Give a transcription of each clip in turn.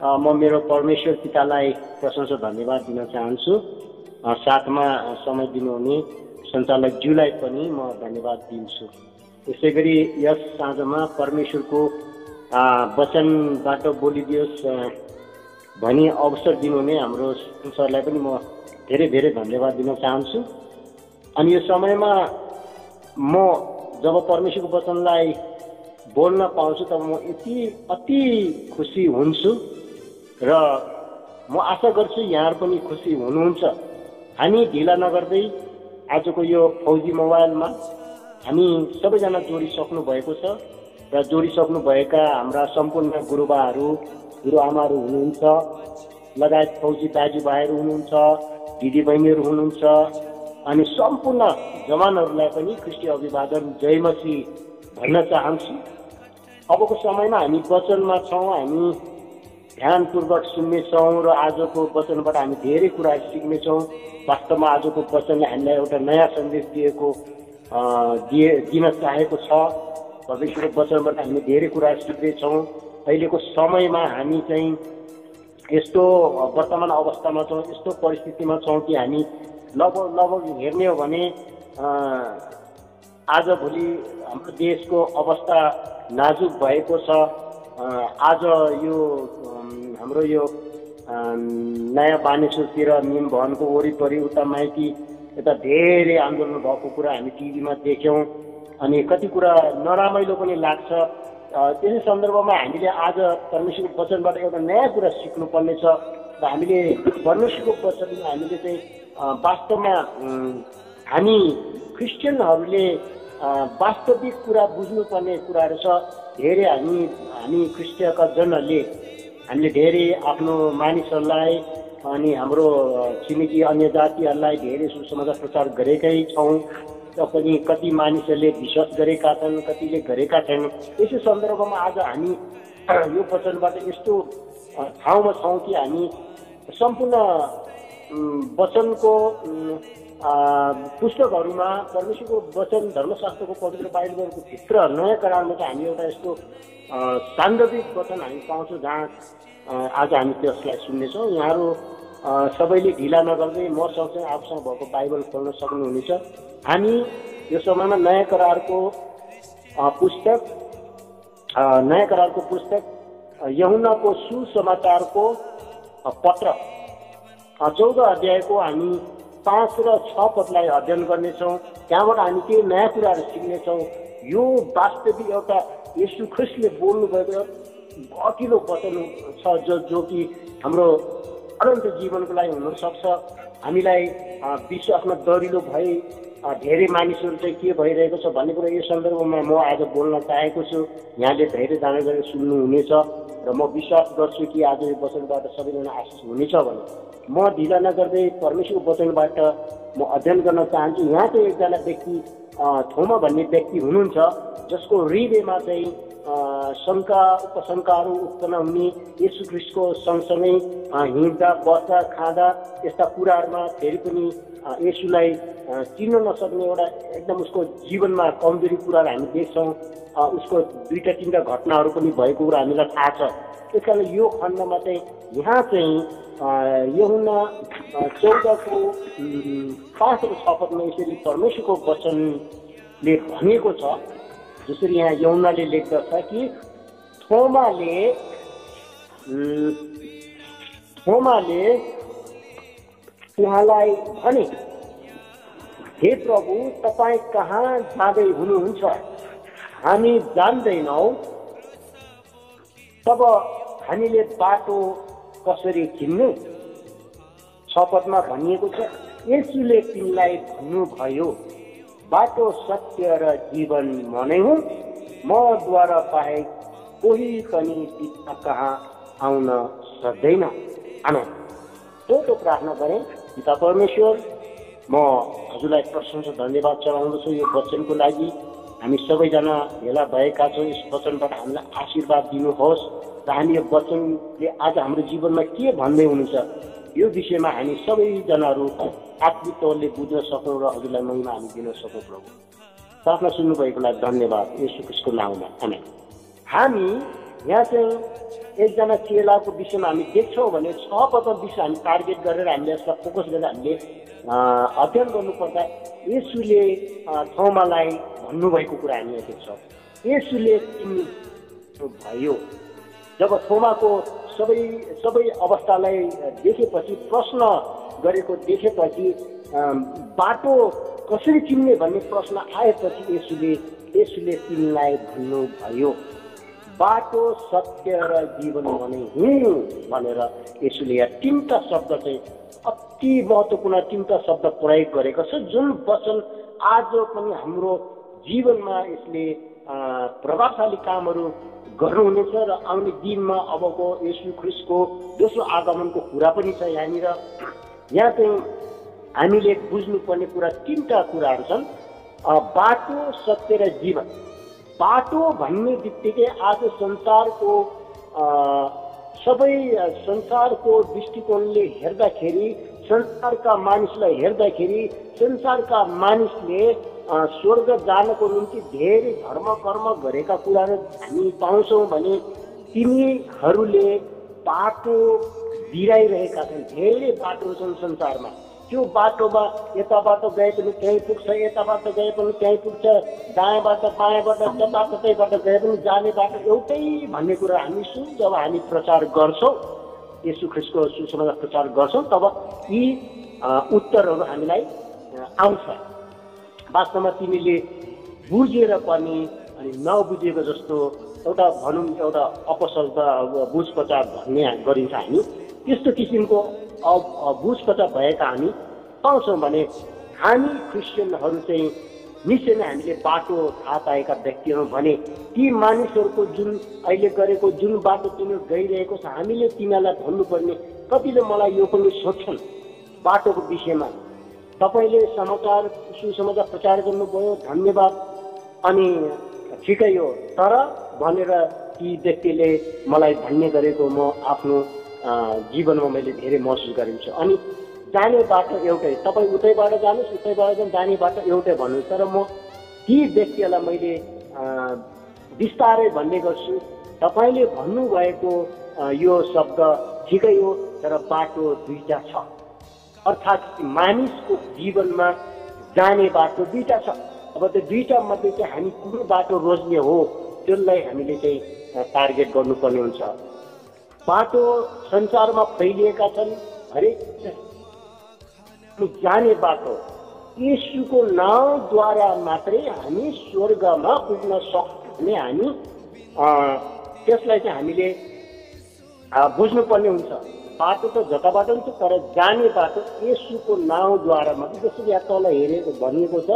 म मेरो परमेश्वर पितालाई प्रशंसा धन्यवाद दिन चाहन्छु। साथमा समय दिनुहुने सञ्चालक ज्यूलाई पनि म धन्यवाद दिन्छु। यसै गरी यस साँझमा परमेश्वरको वचनबाट बोलिदियोस् भनी अवसर दिनुहुने हाम्रो सरलाई पनि म धेरै धेरै धन्यवाद दिन चाहन्छु। अनि यो समयमा म जब परमेश्वरको वचनलाई बोल्न पाउँछु तब म अति खुसी हुन्छु र म आशा गर्छु यहाँहरू पनि खुसी हुनुहुन्छ। हामी ढिला नगर्दै आजको यो फौजी मोबाइलमा हामी सबैजना जोडिसक्नु भएको छ र जोडिसक्नु भएका हाम्रा सम्पूर्ण गुरुबाहरू गुरुआमाहरू हुनुहुन्छ, लगायत फौजी दाजुभाइहरू हुनुहुन्छ, दिदीबहिनीहरू हुनुहुन्छ अनि सम्पूर्ण जवानहरूलाई पनि ख्रिस्टी अभिवादन जय मसीह भन्न चाहन्छु। अबको समयमा हामी वचनमा छौँ, हामी ध्यानपूर्वक सुन्नेछौँ र आजको वचनबाट हामी धेरै कुराहरू सिक्नेछौँ। वास्तवमा आजको वचनले हामीलाई एउटा नयाँ सन्देश दिन चाहेको छ। परमेश्वरको वचनबाट हामी धेरै कुराहरू सिक्दैछौँ। अहिलेको समयमा हामी चाहिँ यस्तो वर्तमान अवस्थामा छौँ, यस्तो परिस्थितिमा छौँ कि हामी लगभग हेर्ने हो भने आजभोलि हाम्रो देशको अवस्था नाजुक भएको छ। आज यो हाम्रो यो नयाँ बानेश्वरतिर निम भवनको वरिपरि उता माइती यता धेरै आन्दोलन भएको कुरा हामी टिभीमा देख्यौँ अनि कति कुरा नरामिलो पनि लाग्छ। त्यसै सन्दर्भमा हामीले आज परमेश्वरको वचनबाट एउटा नयाँ कुरा सिक्नुपर्ने छ र हामीले परमेश्वरको वचनमा हामीले चाहिँ वास्तवमा हामी क्रिस्चियनहरूले वास्तविक कुरा बुझ्नुपर्ने कुराहरू छ। धेरै हामी क्रिस्चियनका जनहरूले हामीले धेरै आफ्नो मानिसहरूलाई अनि हाम्रो छिमेकी अन्य जातिहरूलाई धेरै सुसमाचार प्रचार गरेकै छौँ र पनि कति मानिसहरूले विश्वास गरेका छन्, कतिले गरेका छैनन्। यसै सन्दर्भमा आज हामी यो वचनबाट यस्तो ठाउँमा छौँ कि हामी सम्पूर्ण वचनको पुस्तकहरूमा परमेश्वरको वचन धर्मशास्त्रको पवित्र बाइबलको भित्र नयाँ करारमा चाहिँ हामी एउटा यस्तो सान्दर्भिक वचन हामी पाउँछौँ जहाँ आज हामी त्यसलाई सुन्नेछौँ। यहाँहरू सबैले ढिला नगर्दै म सँगसँगै आफूसँग भएको बाइबल खोल्न सक्नुहुनेछ। हामी यो समयमा नयाँ करारको पुस्तक यूहन्नाको सुसमाचारको पत्र 14 अध्यायको हामी 5 र 6 पदलाई अध्ययन गर्नेछौँ। त्यहाँबाट हामी केही नयाँ कुराहरू सिक्नेछौँ। यो वास्तविक एउटा येशू ख्रिस्टले बोल्नुभएको अकिलो वचन छ जो कि हाम्रो अनन्त जीवनको लागि हुनसक्छ। हामीलाई विश्वासमा दरिलो भई धेरै मानिसहरू चाहिँ के भइरहेको छ भन्ने कुरा यो सन्दर्भमा म आज बोल्न चाहेको छु। यहाँले धैर्य गरेर सुन्नुहुनेछ र म विश्वास गर्छु कि आज यो वचनबाट सबैजना आशिष हुनेछ भने म ढिला नगर्दै परमेश्वरको वचनबाट म अध्ययन गर्न चाहन्छु। यहाँ चाहिँ एकजना व्यक्ति थोमा भन्ने व्यक्ति हुनुहुन्छ जसको हृदयमा चाहिँ शङ्का उपशङ्काहरू उत्पन्न हुने, येशू ख्रिस्टको सँगसँगै हिँड्दा बस्दा खाँदा यस्ता कुराहरूमा फेरि पनि येशूलाई चिन्न नसक्ने एउटा एकदम उसको जीवनमा कमजोरी कुराहरू हामी देख्छौँ। उसको 2-3 घटनाहरू पनि भएको कुरा हामीलाई थाहा छ। त्यस कारण यो खण्डमा चाहिँ यहाँ चाहिँ यूहन्ना 14को 5 र 6 पदमा यसरी परमेश्वरको वचनले भनेको छ। जसरी यहाँ यूहन्नाले लेख्दछ कि थोमाले उहाँलाई भने, हे प्रभु, तपाईँ कहाँ जाँदै हुनुहुन्छ? हामी जान्दैनौँ। तब हामीले बाटो कसरी चिन्नु? 6 पदमा भनिएको छ, येशूले तिमीलाई भन्नुभयो, बाटो सत्य र जीवन म नै हुँ। मद्वारा बाहेक कोही पनि पिता कहाँ आउन सक्दैन। आमेन। तो प्रार्थना गरे। पिता परमेश्वर, म हजुरलाई प्रशंसा धन्यवाद चढाउँदछु यो वचनको लागि। हामी सबैजना भेला भएका छौँ। यस वचनबाट हामीलाई आशीर्वाद दिनुहोस् र हामी यो वचनले आज हाम्रो जीवनमा के भन्दै हुनुहुन्छ यो विषयमा हामी सबैजनाहरू आत्मिक तौरले बुझ्न सकौँ र हजुरलाई महिमा हामी दिन सकौँ। प्रभु, प्रार्थना सुन्नुभएकोलाई धन्यवाद। येशू ख्रिस्टको नाममा आमेन। हामी यहाँ चाहिँ एकजना चेलाको विषयमा हामी देख्छौँ भने 6 पदमा विषय हामी टार्गेट गरेर हामीले यसलाई फोकस गरेर हामीले अध्ययन गर्नुपर्दा येशूले थोमालाई भन्नुभएको कुरा हामी यहाँ देख्छौँ। येशूले चिन्नु भयो। जब थोमाको सबै अवस्थालाई देखेपछि, प्रश्न गरेको देखेपछि, बाटो कसरी चिन्ने भन्ने प्रश्न आएपछि येशूले तिनलाई भन्नुभयो, बाटो सत्य र जीवन भने हुँ भनेर येशूले यहाँ 3टा शब्द चाहिँ अति महत्त्वपूर्ण 3टा शब्द प्रयोग गरेको छ, जुन वचन आज पनि हाम्रो जीवनमा यसले प्रभावशाली कामहरू गर्नुहुनेछ र आउने दिनमा अबको येशू ख्रीष्टको दोस्रो आगमनको कुरा पनि छ। यहाँनिर यहाँ चाहिँ हामीले बुझ्नुपर्ने कुरा 3टा कुराहरू छन्, बाटो, सत्य र जीवन। बाटो भन्ने बित्तिकै आज संसारको दृष्टिकोणले हेर्दाखेरि, संसारका मानिसलाई हेर्दाखेरि, संसारका मानिसले स्वर्ग जानको निम्ति धेरै धर्म कर्म गरेका कुराहरू हामी पाउँछौँ भने तिनीहरूले बाटो बिराइरहेका छन्। धेरै बाटो छन् संसारमा, त्यो बाटोमा यताबाट गए पनि त्यहीँ पुग्छ, यताबाट गए पनि त्यहीँ पुग्छ, दायाँबाट बायाँबाट जताततैबाट गए पनि जाने बाटो एउटै भन्ने कुरा हामी सुन्छौँ। जब हामी प्रचार गर्छौँ, येशू ख्रीष्टको सुसमाचार प्रचार गर्छौँ, तब यी उत्तरहरू हामीलाई आउँछ। वास्तवमा तिमीले बुझेर पनि अनि नबुझेको जस्तो एउटा अपशब्द बुझ प्रचार भन्ने गरिन्छ। हामी त्यस्तो किसिमको बुझपचार भएका हामी पाउँछौँ भने हामी क्रिस्चियनहरू चाहिँ निश्चय नै हामीले बाटो थाहा पाएका व्यक्तिहरू भने ती मानिसहरूको जुन अहिले गरेको जुन बाटो तिनीहरू गइरहेको छ, हामीले तिनीहरूलाई भन्नुपर्ने। कतिले मलाई यो पनि सोध्छन् बाटोको विषयमा, तपाईँले सुसमाचार प्रचार गर्नुभयो, धन्यवाद, अनि ठिकै हो, तर भनेर ती व्यक्तिले मलाई भन्ने गरेको म आफ्नो जीवनमा मैले धेरै महसुस गरेको छु। अनि जाने बाटो एउटै, तपाईँ उतैबाट जानुहोस्, उतैबाट जाने बाटो एउटै भन्नुहोस्, तर म ती व्यक्तिहरूलाई मैले बिस्तारै भन्ने गर्छु, तपाईँले भन्नुभएको यो शब्द ठिकै हो, तर बाटो दुईटा छ। अर्थात् मानिसको जीवनमा जाने बाटो दुईटा छ। अब त्यो दुईटा मध्ये चाहिँ हामी कुन बाटो रोज्ने हो त्यसलाई हामीले चाहिँ टार्गेट गर्नुपर्ने हुन्छ। बाटो संसारमा फैलिएका छन्, हरेक जाने बाटो येशूको नाउँद्वारा मात्रै हामी स्वर्गमा पुग्न सक्छौँ भने हामी त्यसलाई चाहिँ हामीले बुझ्नुपर्ने हुन्छ। बाटो त जताबाट हुन्छ, तर जाने बाटो येशूको नाउँद्वारा मात्रै। जसरी यहाँ तल हेरेको भनिएको छ,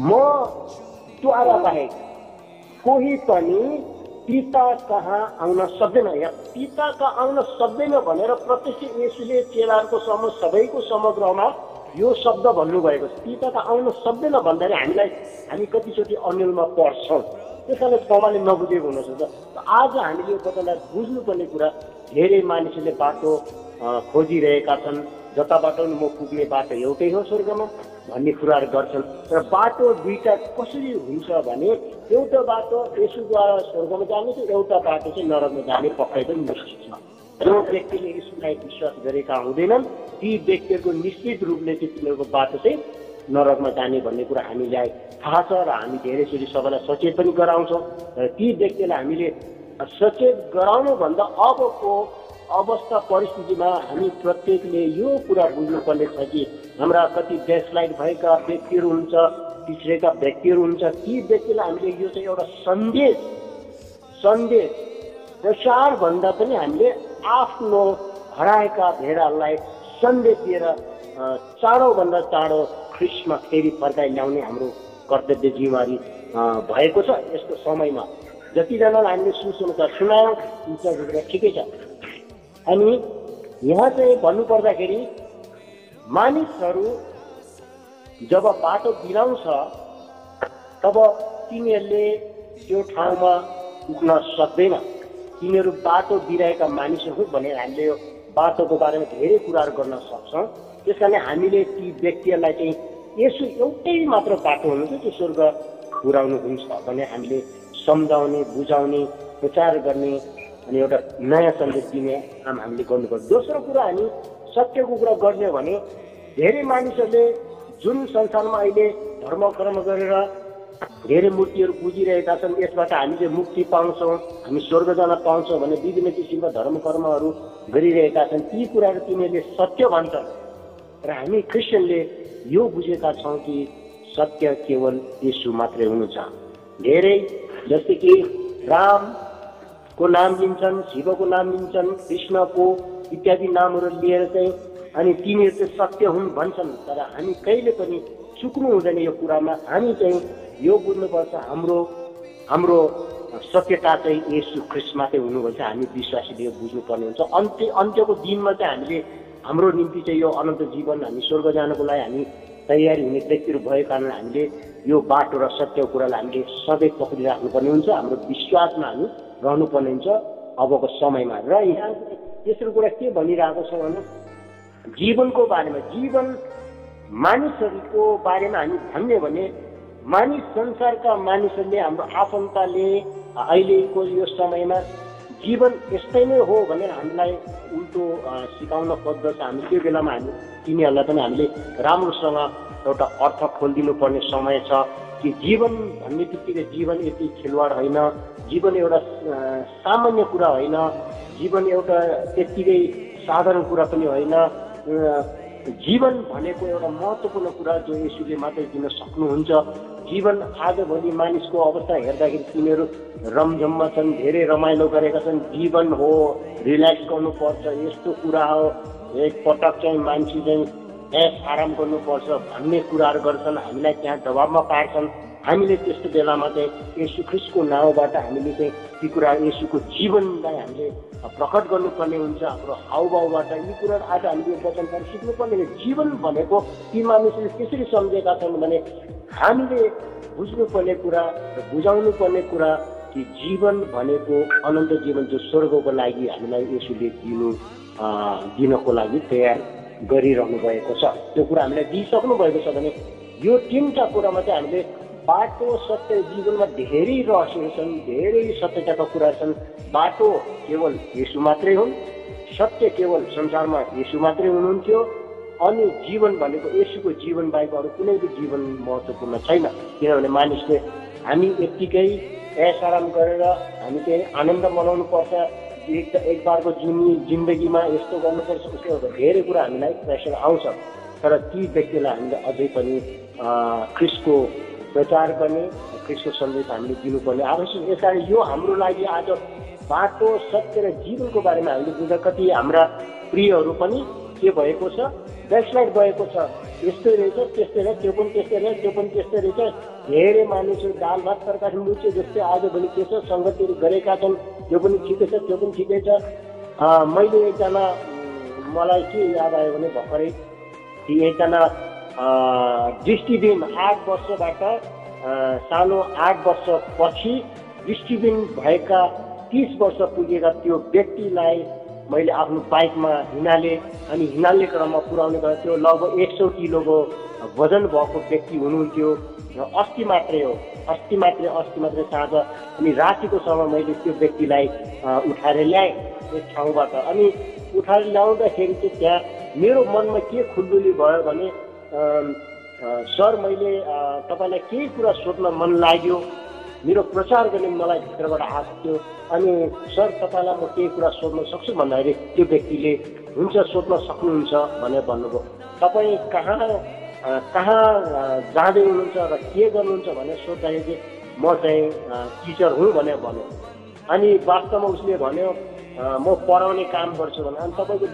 मद्वारा बाहेक कोही पनि पिता कहाँ आउन सक्दैन। या पिता कहाँ आउन सक्दैन भनेर प्रत्यक्ष येशूले चेलाहरूको सबैको समग्रमा यो शब्द भन्नुभएको छ। पिता कहाँ आउन सक्दैन भन्दाखेरि हामी कतिचोटि अन्यलमा पढ्छौँ, त्यस कारण थोमाले नबुझेको हुनसक्छ। आज हामीले यो बतालाई बुझ्नुपर्ने कुरा, धेरै मानिसहरूले बाटो खोजिरहेका छन्, जताबाट म पुग्ने बाटो एउटै हो स्वर्गमा भन्ने कुराहरू गर्छन्। र बाटो दुईटा कसरी हुन्छ भने एउटा बाटो येशूद्वारा स्वर्गमा जाने छ, एउटा बाटो चाहिँ नरकमा जाने पक्कै पनि निश्चित छ। जो व्यक्तिले येशूलाई विश्वास गरेका हुँदैनन् ती व्यक्तिहरूको निश्चित रूपले चाहिँ तिनीहरूको बाटो चाहिँ नरकमा जाने भन्ने कुरा हामीलाई थाहा छ र हामी धेरैचोटि सबैलाई सचेत पनि गराउँछौँ। र ती व्यक्तिलाई हामीले सचेत गराउनुभन्दा अबको अवस्था परिस्थितिमा हामी प्रत्येकले यो कुरा बुझ्नुपर्ने छ कि हाम्रा कति ब्याकस्लाइड भएका व्यक्तिहरू हुन्छ, पिछडेका व्यक्तिहरू हुन्छ, ती व्यक्तिलाई हामीले यो चाहिँ एउटा सन्देश प्रचार भन्दा पनि हामीले आफ्नो हराएका भेडाहरूलाई सन्देश दिएर चाँडोभन्दा चाँडो ख्रिस्टमा फेरि फर्काइ ल्याउने हाम्रो कर्तव्य जिम्मेवारी भएको छ। यस्तो समयमा जतिजनालाई हामीले सुसमाचार सुनायौँ ठिकै छ। अनि यहाँ चाहिँ भन्नुपर्दाखेरि मानिसहरू जब बाटो बिराउँछ तब तिनीहरूले त्यो ठाउँमा पुग्न सक्दैन। तिनीहरू बाटो बिराएका मानिसहरू भनेर हामीले यो बाटोको बारेमा धेरै कुराहरू गर्न सक्छौँ। त्यस कारण हामीले ती व्यक्तिहरूलाई चाहिँ येशू एउटै मात्र बाटो हुनुहुन्छ, त्यो स्वर्ग पुर्याउनुहुन्छ भने हामीले सम्झाउने, बुझाउने, प्रचार गर्ने अनि एउटा नयाँ सन्देश दिने काम हामीले गर्नुपर्छ। दोस्रो कुरा, हामी सत्यको कुरा गर्ने भने धेरै मानिसहरूले जुन संसारमा अहिले धर्म कर्म गरेर धेरै मूर्तिहरू पुजिरहेका छन्, यसबाट हामीले मुक्ति पाउँछौँ, हामी स्वर्ग जान पाउँछौँ भने विभिन्न किसिमका धर्म कर्महरू गरिरहेका छन्। ती कुराहरू तिनीहरूले सत्य भन्छन् र हामी क्रिस्चियनले यो बुझेका छौँ कि सत्य केवल येशू मात्रै हुनुहुन्छ। धेरै जस्तै कि रामको नाम लिन्छन्, शिवको नाम लिन्छन्, कृष्णको इत्यादि नामहरू लिएर चाहिँ अनि तिनीहरू चाहिँ सत्य हुन् भन्छन्। तर हामी कहिले पनि चुक्नु हुँदैन यो कुरामा। हामी चाहिँ यो बुझ्नुपर्छ, हाम्रो सत्यता चाहिँ येशू ख्रीष्ट मात्रै हुनुहुन्छ। हामी विश्वासीले यो बुझ्नुपर्ने हुन्छ। अन्त्यको दिनमा चाहिँ हामीले हाम्रो निम्ति चाहिँ यो अनन्त जीवन, हामी स्वर्ग जानको लागि हामी तयारी हुने व्यक्तिहरू भएको कारण हामीले यो बाटो र सत्यको कुरालाई हामीले सधैँ पक्रिराख्नुपर्ने हुन्छ। हाम्रो विश्वासमा हामी रहनुपर्ने हुन्छ अबको समयमा। र यहाँ तेस्रो कुरा के भनिरहेको छ भने जीवनको बारेमा, जीवन मानिसहरूको बारेमा हामी भन्ने भने मानिस, संसारका मानिसहरूले, हाम्रो आफन्तले अहिलेको यो समयमा जीवन यस्तै नै हो भनेर हामीलाई उल्टो सिकाउन खोज्दछ। हामी त्यो बेलामा हामी तिनीहरूलाई पनि हामीले राम्रोसँग एउटा अर्थ खोलिदिनु पर्ने समय छ कि जीवन भन्ने बित्तिकै जीवन यति खेलवाड होइन, जीवन एउटा सामान्य कुरा होइन, जीवन एउटा त्यत्तिकै साधारण कुरा पनि होइन। जीवन भनेको एउटा महत्त्वपूर्ण कुरा जो येशूले मात्रै दिन सक्नुहुन्छ। जीवन आजभोलि मानिसको अवस्था हेर्दाखेरि तिनीहरू रमझममा छन्, धेरै रमाइलो गरेका छन्। जीवन हो, रिल्याक्स गर्नुपर्छ, यस्तो कुरा हो, एकपटक चाहिँ मान्छे चाहिँ ऐस आराम गर्नुपर्छ भन्ने कुराहरू गर्छन्, हामीलाई त्यहाँ दबाबमा पार्छन्। हामीले त्यस्तो बेलामा चाहिँ येशू ख्रीष्टको नाउँबाट हामीले चाहिँ ती कुरा, येशूको जीवनलाई हामीले प्रकट गर्नुपर्ने हुन्छ। हाम्रो हाउभाउबाट यी कुराहरू आज हामीले वचनबाट सिक्नुपर्ने। जीवन भनेको ती मानिसले त्यसरी सम्झेका छन् भने हामीले बुझ्नुपर्ने कुरा र बुझाउनु पर्ने कुरा कि जीवन भनेको अनन्त जीवन जो स्वर्गको लागि हामीलाई येशूले दिनको लागि तयार गरिरहनु भएको छ। त्यो कुरा हामीलाई दिइसक्नु भएको छ भने यो तीनटा कुरामा चाहिँ हामीले बाटो, सत्य, जीवनमा धेरै रहस्यहरू छन्, धेरै सत्यताका कुरा छन्। बाटो केवल येशू मात्रै हुन्, सत्य केवल संसारमा येशू मात्रै हुनुहुन्थ्यो, अनि जीवन भनेको येशूको जीवन बाहेक अरू कुनै पनि जीवन महत्त्वपूर्ण छैन। किनभने मानिसले हामी यत्तिकै ऐस आराम गरेर हामी चाहिँ आनन्द मनाउनु पर्छ, एक बारको जिन्दगीमा यस्तो गर्नुपर्छ, उसको धेरै कुरा हामीलाई प्रेसर आउँछ। तर ती व्यक्तिलाई हामीले अझै पनि ख्रीष्टको प्रचार गर्ने, ख्रीष्टको सन्देश हामीले दिनुपर्ने आवश्यक। यसकारण यो हाम्रो लागि आज बाटो, सत्य र जीवनको बारेमा हामीले बुझ्दा कति हाम्रा प्रियहरू पनि के भएको छ, ब्याकस्लाइड भएको छ। यस्तै रहेछ, त्यस्तै रहेछ, त्यो पनि त्यस्तै रहेछ, त्यो पनि त्यस्तै रहेछ। धेरै मानिसहरू दाल भात तरकारी मुच्यो जस्तै आजभोलि के छ सङ्गतिहरू गरेका छन्, त्यो पनि ठिकै छ, त्यो पनि ठिकै छ। मैले एकजना, मलाई के याद आयो भने भर्खरै एकजना दृष्टिविहीन 8 वर्षबाट सानो 8 वर्षपछि दृष्टिविहीन भएका 30 वर्ष पुगेका त्यो व्यक्तिलाई मैले आफ्नो बाइकमा हिँडालेँ अनि हिँड्ने क्रममा पुर्याउने गरेँ। त्यो लगभग 100 किलोको वजन भएको व्यक्ति हुनुहुन्थ्यो। अस्ति मात्रै साँझ अनि रातिको समय मैले त्यो व्यक्तिलाई उठाएर ल्याएँ एक ठाउँबाट। अनि उठाएर ल्याउँदाखेरि चाहिँ त्यहाँ मेरो मनमा के खुल्दुली भयो भने सर, मैले तपाईँलाई केही कुरा सोध्न मन लाग्यो, मेरो प्रचार गर्ने मलाई भित्रबाट आएको थियो। अनि सर, तपाईँलाई म केही कुरा सोध्न सक्छु भन्दाखेरि त्यो व्यक्तिले हुन्छ, सोध्न सक्नुहुन्छ भनेर भन्नुभयो। तपाईँ कहाँ जाँदै हुनुहुन्छ र के गर्नुहुन्छ भनेर सोद्धाखेरि चाहिँ म चाहिँ टिचर हुँ भनेर भन्यो। अनि वास्तवमा उसले भन्यो म पढाउने काम गर्छु भने। अनि तपाईँको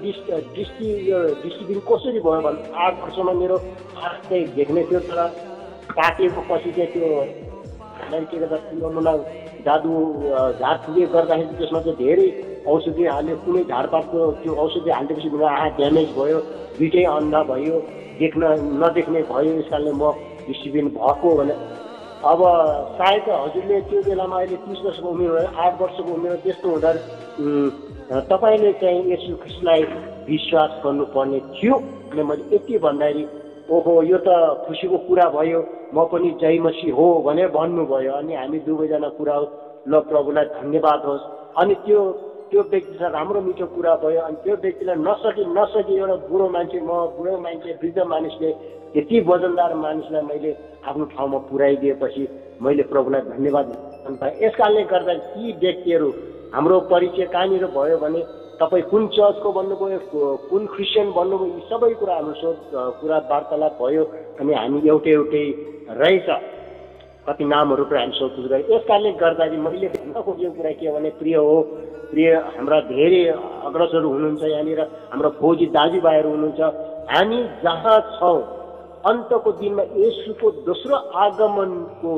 दृष्टिबिन कसरी भयो भने 8 वर्षमा मेरो आँख चाहिँ देख्ने थियो, तर काटिएको पछि चाहिँ त्यो मलाई जादु झारफुके गर्दाखेरि त्यसमा चाहिँ धेरै औषधि हाल्यो। कुनै झारपातको त्यो औषधि हालिदिएपछि मेरो आँखा ड्यामेज भयो, दुइटै अन्धा भयो, नदेख्ने भयो। यस कारणले म दृष्टिबिन भएको भने अब सायद हजुरले त्यो बेलामा अहिले 30 वर्षको उमेर भयो, 8 वर्षको उमेर, त्यस्तो हुँदा तपाईँले चाहिँ येशू ख्रीष्टलाई विश्वास गर्नुपर्ने थियो। अनि मैले यति भन्दाखेरि ओहो यो त खुसीको कुरा भयो, म पनि जय मसीह हो भनेर भन्नुभयो। अनि हामी दुवैजना कुरा ल प्रभुलाई धन्यवाद होस्। अनि त्यो व्यक्तिसँग राम्रो मिठो कुरा भयो। अनि त्यो व्यक्तिलाई नसकी एउटा बुढो मान्छे वृद्ध मानिसले त्यति वजनदार मानिसलाई मैले आफ्नो ठाउँमा पुर्याइदिएपछि मैले प्रभुलाई धन्यवाद दिनु पाएँ। यस कारणले गर्दा ती व्यक्तिहरू हाम्रो परिचय कहाँनिर भयो भने तपाईँ कुन चर्चको भन्नुभयो, कुन क्रिस्चियन भन्नुभयो, यी सबै कुरा हाम्रो कुरा वार्तालाप भयो। अनि हामी एउटै रहेछ, कति नामहरू पनि हामी सोधपुछ गऱ्यौँ। यस कारणले गर्दाखेरि मैले भन्न खोजेको कुरा के भने प्रिय हाम्रा धेरै अग्रजहरू हुनुहुन्छ, यहाँनिर हाम्रो फौजी दाजुभाइहरू हुनुहुन्छ। हामी जहाँ छौँ अन्तको दिनमा येशूको दोस्रो आगमनको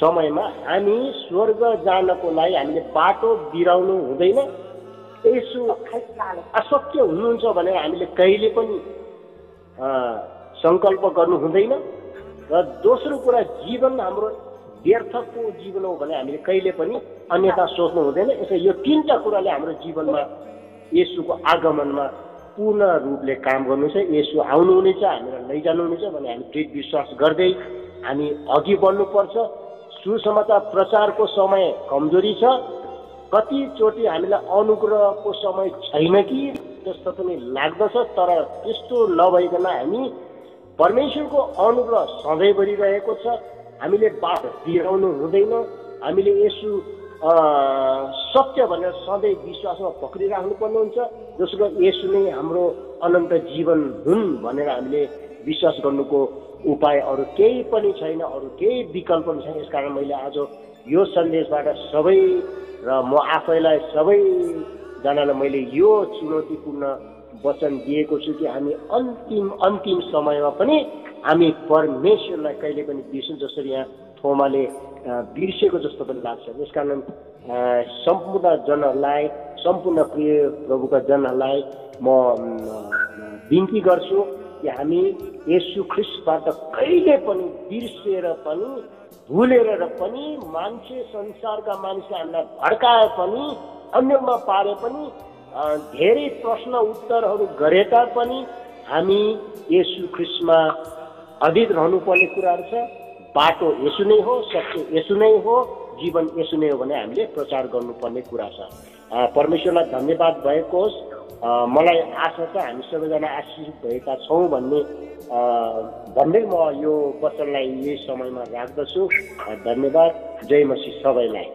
समयमा हामी स्वर्ग जानको लागि हामीले बाटो बिराउनु हुँदैन। येशू असत्य हुनुहुन्छ भनेर हामीले कहिले पनि सङ्कल्प गर्नु हुँदैन। र दोस्रो कुरा जीवन हाम्रो व्यर्थको जीवन हो भने हामीले कहिले पनि अन्यथा सोच्नु हुँदैन। यसै यो तीनटा कुराले हाम्रो जीवनमा येशूको आगमनमा पूर्ण रूपले काम गर्नुहुन्छ। येशू आउनुहुनेछ, हामीलाई लैजानुहुनेछ भने हामी दृढ विश्वास गर्दै हामी अघि बढ्नुपर्छ। सुसमाचार प्रचारको समय कमजोरी छ, कतिचोटि हामीलाई अनुग्रहको समय छैन कि जस्तो पनि लाग्दछ। तर त्यस्तो नभइकन हामी परमेश्वरको अनुग्रह सधैँभरि रहेको छ। हामीले बाटो बिराउनु हुँदैन। हामीले यसो सत्य भनेर सधैँ विश्वासमा पक्रिराख्नु पर्ने हुन्छ। दोस्रो यसो नै हाम्रो अनन्त जीवन हुन् भनेर हामीले विश्वास गर्नुको उपाय अरू केही पनि छैन, अरू केही विकल्प पनि छैन। यसकारण मैले आज यो सन्देशबाट सबै र म आफैलाई सबैजनालाई मैले यो चुनौतीपूर्ण वचन दिएको छु कि हामी अन्तिम समयमा पनि हामी परमेश्वरलाई कहिले पनि बिर्सौँ, जसरी यहाँ थोमाले बिर्सेको जस्तो पनि लाग्छ। यसकारण सम्पूर्ण जनहरूलाई, सम्पूर्ण प्रिय प्रभुका जनहरूलाई म बिन्ती गर्छु कि हामी येशू ख्रीष्टबाट कहिले पनि बिर्सेर पनि भुलेर पनि संसारका मानिसले हामीलाई भड्काए पनि अन्यमा पारे पनि धेरै प्रश्न उत्तरहरू गरे तापनि हामी येशू ख्रीष्टमा अडिग रहनुपर्ने कुराहरू छ। बाटो येशू नै हो, सत्य येशू नै हो, जीवन येशू नै हो भने हामीले प्रचार गर्नुपर्ने कुरा छ। परमेश्वरलाई धन्यवाद भएको होस्। मलाई आशा छ हामी सबैजना आशिषित भएका छौँ भन्दै म यो वचनलाई यही समयमा राख्दछु। धन्यवाद। जय मसीह सबैलाई।